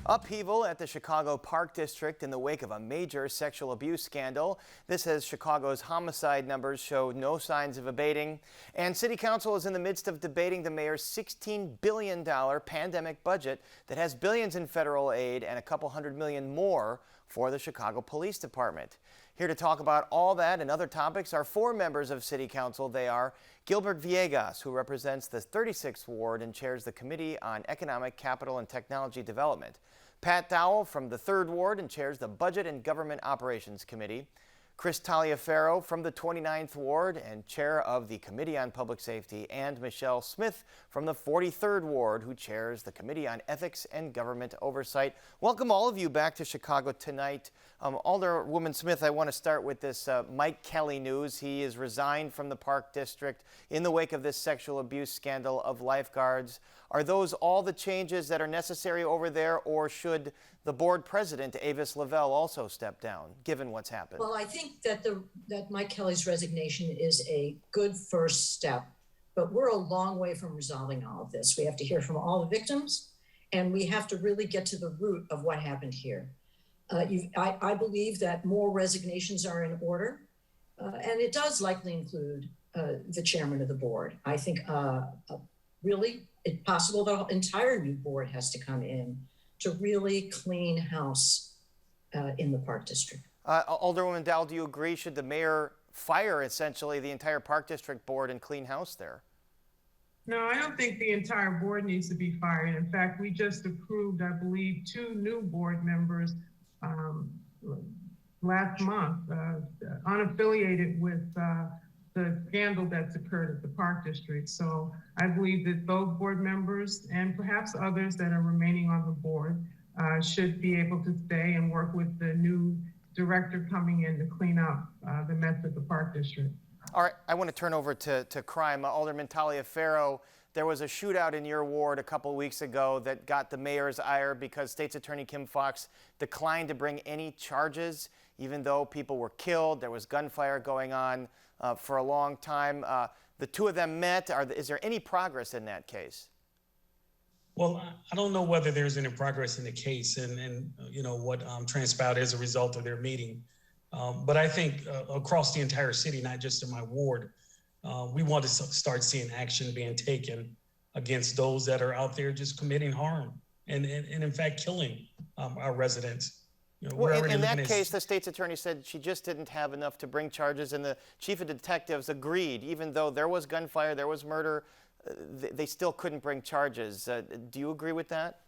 Upheaval at the Chicago Park District in the wake of a major sexual abuse scandal. This as Chicago's homicide numbers show no signs of abating. And City Council is in the midst of debating the mayor's $16 billion pandemic budget that has billions in federal aid and a couple $100 million more for the Chicago Police Department. Here to talk about all that and other topics are four members of City Council. They are Gilbert Villegas, who represents the 36th Ward and chairs the Committee on Economic, Capital, and Technology Development. Pat Dowell from the 3rd Ward and chairs the Budget and Government Operations Committee. Chris TALIAFERRO from the 29th Ward and chair of the Committee on Public Safety, and Michelle Smith from the 43rd Ward, who chairs the Committee on Ethics and Government Oversight. Welcome all of you back to Chicago tonight. Alderwoman Smith, I want to start with this Mike Kelly news. He is resigned from the Park District in the wake of this sexual abuse scandal of lifeguards. Are those all the changes that are necessary over there, or should the board president, Avis Lavelle, also step down, given what's happened? Well, I think that that Mike Kelly's resignation is a good first step, but we're a long way from resolving all of this. We have to hear from all the victims, and we have to really get to the root of what happened here. I believe that more resignations are in order, and it does likely include the chairman of the board. I think really it's possible the entire new board has to come in to really clean house in the Park District. Alderwoman Dowell, do you agree? Should the mayor fire essentially the entire Park District board and clean house there? No, I don't think the entire board needs to be fired. In fact, we just approved, I believe, 2 new board members last month, unaffiliated with the scandal that's occurred at the Park District. So I believe that those board members and perhaps others that are remaining on the board should be able to stay and work with the new director coming in to clean up the mess at the Park District. All right, I want to turn over to crime. Alderman TALIAFERRO, there was a shootout in your ward a couple weeks ago that got the mayor's ire because State's Attorney Kim Foxx declined to bring any charges, even though people were killed. There was gunfire going on for a long time. The two of them met. Is there any progress in that case? Well, I don't know whether there's any progress in the case and you know, what transpired as a result of their meeting. But I think across the entire city, not just in my ward, we want to start seeing action being taken against those that are out there just committing harm and in fact, killing our residents. You know, well, in that case, the state's attorney said she just didn't have enough to bring charges, and the chief of detectives agreed. Even though there was gunfire, there was murder, they still couldn't bring charges. Do you agree with that?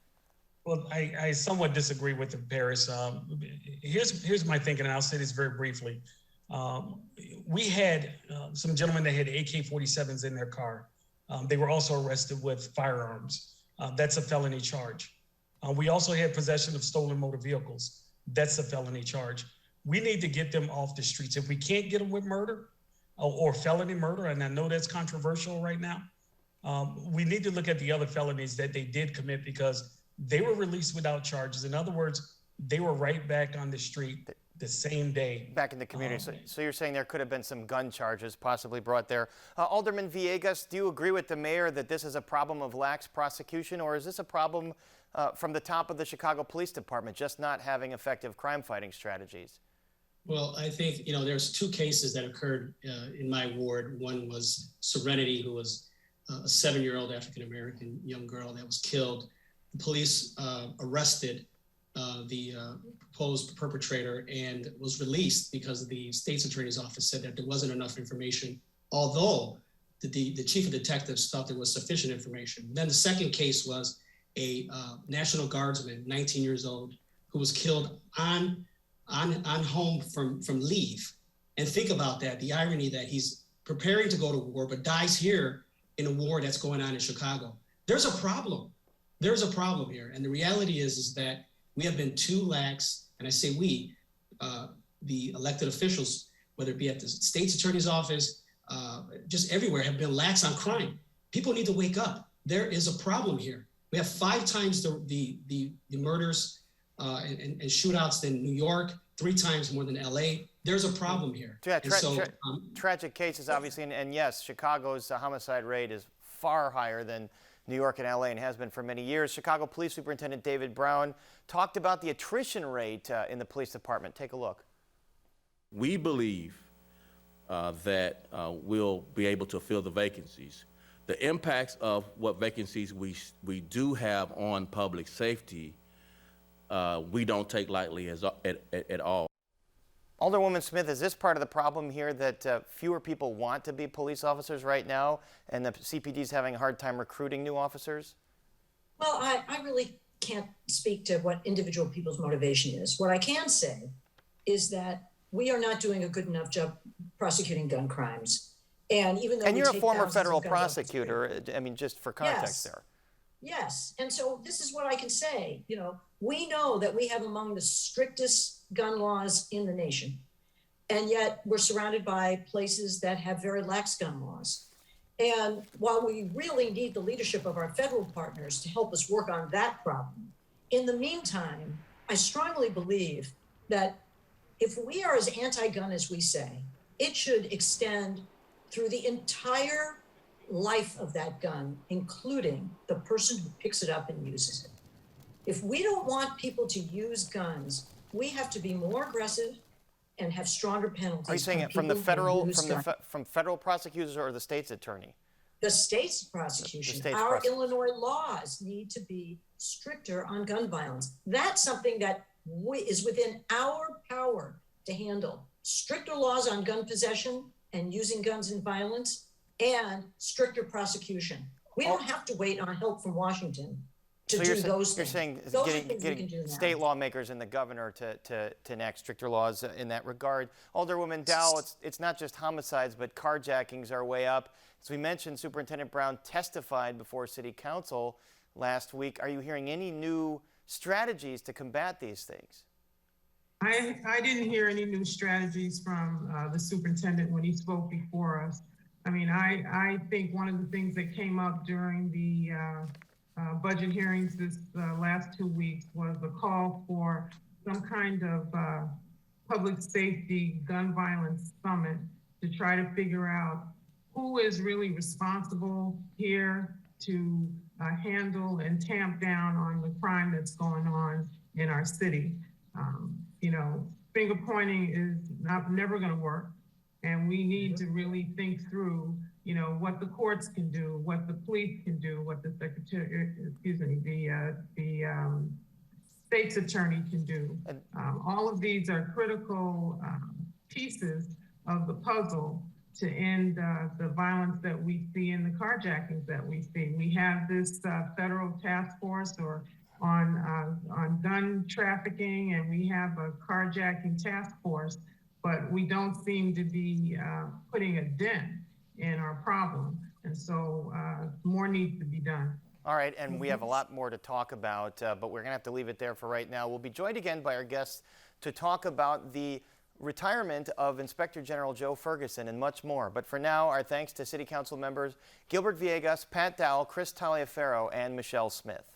Well, I somewhat disagree with the Paris. Here's my thinking, and I'll say this very briefly. We had some gentlemen that had AK-47s in their car. They were also arrested with firearms. That's a felony charge. We also had possession of stolen motor vehicles. That's a felony charge. We need to get them off the streets. If we can't get them with murder or felony murder, and I know that's controversial right now, we need to look at the other felonies that they did commit because they were released without charges. In other words, they were right back on the street the same day. Back in the community. So you're saying there could have been some gun charges possibly brought there. Alderman Villegas, do you agree with the mayor that this is a problem of lax prosecution, or is this a problem from the top of the Chicago Police Department just not having effective crime-fighting strategies? Well, I think, you know, there's 2 cases that occurred in my ward. One was Serenity, who was a 7-year-old African-American young girl that was killed. The police arrested the proposed perpetrator and was released because the state's attorney's office said that there wasn't enough information, although the chief of detectives thought there was sufficient information. Then the second case was a National Guardsman, 19 years old, who was killed on home from leave. And think about that, the irony that he's preparing to go to war, but dies here in a war that's going on in Chicago. There's a problem. There's a problem here. And the reality is that we have been too lax, and I say we, the elected officials, whether it be at the state's attorney's office, just everywhere, have been lax on crime. People need to wake up. There is a problem here. We have 5 times the murders and shootouts than New York, 3 times more than LA. There's a problem here. Yeah, tragic cases, obviously, and yes, Chicago's homicide rate is far higher than New York and LA and has been for many years. Chicago Police Superintendent David Brown talked about the attrition rate in the police department. Take a look. We believe that we'll be able to fill the vacancies. The impacts of what vacancies we do have on public safety, we don't take lightly at all. Alderwoman Smith, is this part of the problem here that fewer people want to be police officers right now and the CPD is having a hard time recruiting new officers? Well, I really can't speak to what individual people's motivation is. What I can say is that we are not doing a good enough job prosecuting gun crimes. And even though you're a former federal prosecutor, I mean, just for context there. Yes, and so this is what I can say. You know, we know that we have among the strictest gun laws in the nation, and yet we're surrounded by places that have very lax gun laws. And while we really need the leadership of our federal partners to help us work on that problem, in the meantime, I strongly believe that if we are as anti-gun as we say, it should extend through the entire life of that gun, including the person who picks it up and uses it. If we don't want people to use guns, we have to be more aggressive and have stronger penalties. Are you saying it from the federal, from federal prosecutors or the state's attorney? The state's prosecution. Our Illinois laws need to be stricter on gun violence. That's something that is within our power to handle. Stricter laws on gun possession and using guns in violence, and stricter prosection. We don't have to wait on help from Washington to do those things. You're saying getting state lawmakers and the governor to enact stricter laws in that regard. Alderwoman Dow, it's not just homicides, but carjackings are way up. As we mentioned, Superintendent Brown testified before City Council last week. Are you hearing any new strategies to combat these things? I didn't hear any new strategies from the superintendent when he spoke before us. I mean, I think one of the things that came up during the budget hearings this last 2 weeks was a call for some kind of public safety gun violence summit to try to figure out who is really responsible here to handle and tamp down on the crime that's going on in our city. You know, finger pointing is never going to work. And we need to really think through, you know, what the courts can do, what the police can do, what the state's attorney can do. All of these are critical pieces of the puzzle to end the violence that we see in the carjackings that we see. We have this federal task force on gun trafficking, and we have a carjacking task force, but we don't seem to be putting a dent in our problem. And so more needs to be done. All right, and we have a lot more to talk about, but we're gonna have to leave it there for right now. We'll be joined again by our guests to talk about the retirement of Inspector General Joe Ferguson and much more. But for now, our thanks to City Council members Gilbert Villegas, Pat Dowell, Chris Taliaferro, and Michelle Smith.